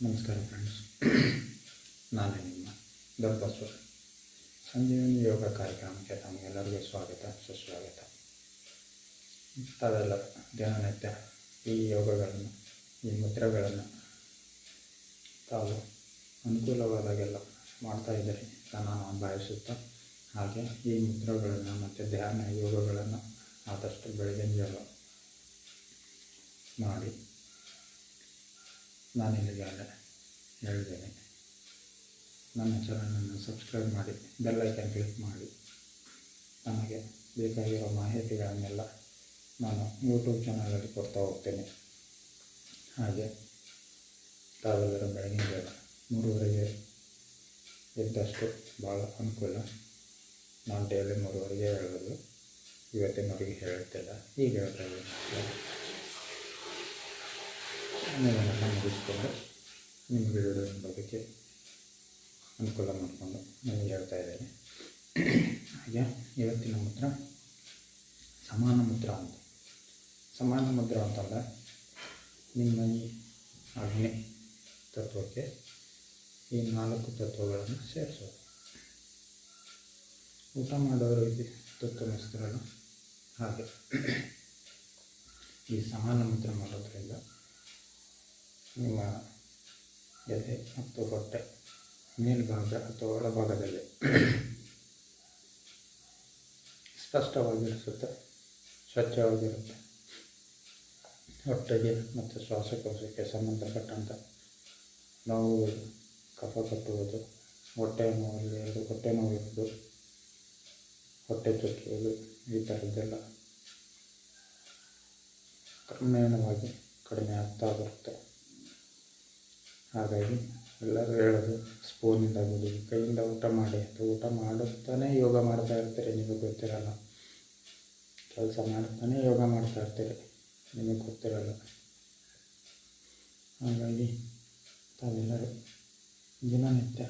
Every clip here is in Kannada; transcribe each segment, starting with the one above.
ನಮಸ್ಕಾರ ಫ್ರೆಂಡ್ಸ್, ನಾನು ನಿಮ್ಮ ದೊಡ್ಡಬಸವ. ಸಂಜೀವಿನಿ ಯೋಗ ಕಾರ್ಯಕ್ರಮಕ್ಕೆ ತಮಗೆಲ್ಲರಿಗೂ ಸ್ವಾಗತ, ಸುಸ್ವಾಗತ. ತಾವೆಲ್ಲ ದಿನನಿತ್ಯ ಈ ಯೋಗಗಳನ್ನು, ಈ ಮುದ್ರೆಗಳನ್ನು ತಾವು ಅನುಕೂಲವಾದಾಗೆಲ್ಲ ಮಾಡ್ತಾಯಿದ್ದೀರಿ ಅಂತ ನಾನು ಭಾವಿಸುತ್ತಾ, ಹಾಗೆ ಈ ಮುದ್ರೆಗಳನ್ನು ಮತ್ತು ಧ್ಯಾನ ಯೋಗಗಳನ್ನು ಆದಷ್ಟು ಬೆಳಗಿನ ಜಾವ ಮಾಡಿ ನಾನಿಲ್ಲಿಗೆ ಹೇಳಿದ್ದೇನೆ. ನನ್ನ ಚಾನಲನ್ನು ಸಬ್ಸ್ಕ್ರೈಬ್ ಮಾಡಿ, ಬೆಲ್ ಐಕಾನ್ ಕ್ಲಿಕ್ ಮಾಡಿ. ನಮಗೆ ಬೇಕಾಗಿರೋ ಮಾಹಿತಿಗಳನ್ನೆಲ್ಲ ನಾನು ಯೂಟ್ಯೂಬ್ ಚಾನಲಲ್ಲಿ ಕೊಡ್ತಾ ಹೋಗ್ತೇನೆ. ಹಾಗೆ ತಾವೆಲ್ಲರೂ ಬೆಳಗಿನ ಜಾವ 3:30ಗೆ ಎದ್ದಷ್ಟು ಭಾಳ ಅನುಕೂಲ. ನಾನು ಡೈಲಿ 3:30ಗೆ ಹೇಳೋದು, ಇವತ್ತಿನವರೆಗೆ ಹೇಳುತ್ತಿಲ್ಲ, ಈಗ ಹೇಳ್ತಾ ಇದ್ದೀನಿ. ಅದನ್ನೆಲ್ಲ ಮುಗಿಸ್ಕೊಂಡು ನಿಮಗೆ ವಿಡಿಯೋ ಬರೋದಕ್ಕೆ ಅನುಕೂಲ ಮಾಡಿಕೊಂಡು ನಿಮಗೆ ಹೇಳ್ತಾ ಇದ್ದೇನೆ. ಹಾಗೆ ಇವತ್ತಿನ ಮುದ್ರ ಸಮಾನ ಮುದ್ರ ಅಂತ. ಸಮಾನ ಮುದ್ರ ಅಂತಂದರೆ ನಿಮ್ಮ ಈ ಅಗ್ನಿ ತತ್ವಕ್ಕೆ ಈ 4 ತತ್ವಗಳನ್ನು ಸೇರಿಸೋದು. ಊಟ ಮಾಡೋರು ಇದು ತತ್ವ ಮಿಸ್ತ್ರಲ್ಲ. ಹಾಗೆ ಈ ಸಮಾನ ಮುದ್ರ ಮಾಡೋದ್ರಿಂದ ನಿಮ್ಮ ಎದೆ ಮತ್ತು ಹೊಟ್ಟೆ ಮೇಲ್ಭಾಗ ಅಥವಾ ಒಳಭಾಗದಲ್ಲಿ ಸ್ಪಷ್ಟವಾಗಿರಿಸುತ್ತೆ, ಸ್ವಚ್ಛವಾಗಿರುತ್ತೆ. ಹೊಟ್ಟೆಗೆ ಮತ್ತು ಶ್ವಾಸಕೋಶಕ್ಕೆ ಸಂಬಂಧಪಟ್ಟಂಥ ನೋವುಗಳು, ಕಫ ಕಟ್ಟುವುದು, ಹೊಟ್ಟೆ ನೋವು, ಹೊಟ್ಟೆ ನೋವಿರುವುದು, ಹೊಟ್ಟೆ ಚುಚ್ಚುವುದು, ಈ ಥರದ್ದೆಲ್ಲ ಕ್ರಮೇಣವಾಗಿ ಕಡಿಮೆ ಆಗ್ತಾ ಬರುತ್ತೆ. ಹಾಗಾಗಿ ಎಲ್ಲರೂ ಹೇಳೋದು, ಸ್ಪೂನಿಂದ ಬಿಡಿ, ಕೈಯಿಂದ ಊಟ ಮಾಡಿ ಅಂತ. ಊಟ ಮಾಡುತ್ತಾನೆ ಯೋಗ ಮಾಡ್ತಾ ಇರ್ತೀರಿ, ನಿಮಗೆ ಗೊತ್ತಿರಲ್ಲ. ಕೆಲಸ ಮಾಡುತ್ತಾನೆ ಯೋಗ ಮಾಡ್ತಾ ಇರ್ತೀರಿ, ನಿಮಗೆ ಗೊತ್ತಿರಲ್ಲ. ಹಾಗಾಗಿ ತಾವೆಲ್ಲರೂ ದಿನನಿತ್ಯ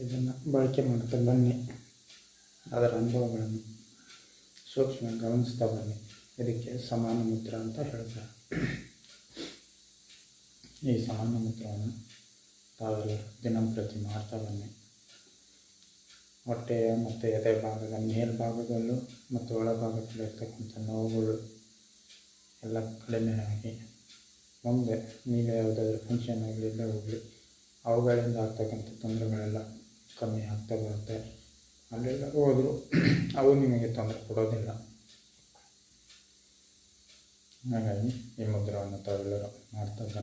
ಇದನ್ನು ಬಳಕೆ ಮಾಡ್ತಾ ಬನ್ನಿ. ಅದರ ಅನುಭವಗಳನ್ನು ಸೂಕ್ಷ್ಮ ಗಮನಿಸ್ತಾ ಬನ್ನಿ. ಇದಕ್ಕೆ ಸಮಾನ ಮುದ್ರ ಅಂತ ಹೇಳ್ತಾರೆ. ಈ ಸಮಾನ ಮುದ್ರವನ್ನು ತಾವೆಲ್ಲ ದಿನಂಪ್ರತಿ ಮಾಡ್ತಾ ಬನ್ನಿ. ಹೊಟ್ಟೆಯ ಮತ್ತು ಎದೆ ಭಾಗದ ಮೇಲ್ಭಾಗದಲ್ಲೂ ಮತ್ತು ಒಳಭಾಗದಲ್ಲಿ ಇರ್ತಕ್ಕಂಥ ನೋವುಗಳು ಎಲ್ಲ ಕಡಿಮೆ ಆಗಿ ಮುಂದೆ ನೀವೇ ಯಾವುದಾದ್ರೂ ಫಂಕ್ಷನ್ ಆಗಲಿ ಇಲ್ಲ ಹೋಗಲಿ, ಅವುಗಳಿಂದ ಆಗ್ತಕ್ಕಂಥ ತೊಂದರೆಗಳೆಲ್ಲ ಕಮ್ಮಿ ಆಗ್ತಾ ಬರುತ್ತೆ. ಅಲ್ಲೆಲ್ಲ ಹೋದರೂ ಅವು ನಿಮಗೆ ತೊಂದರೆ ಕೊಡೋದಿಲ್ಲ. ಹಾಗಾಗಿ ಈ ಮುದ್ರವನ್ನು ತಾವೆಲ್ಲರೂ ಮಾಡ್ತಾ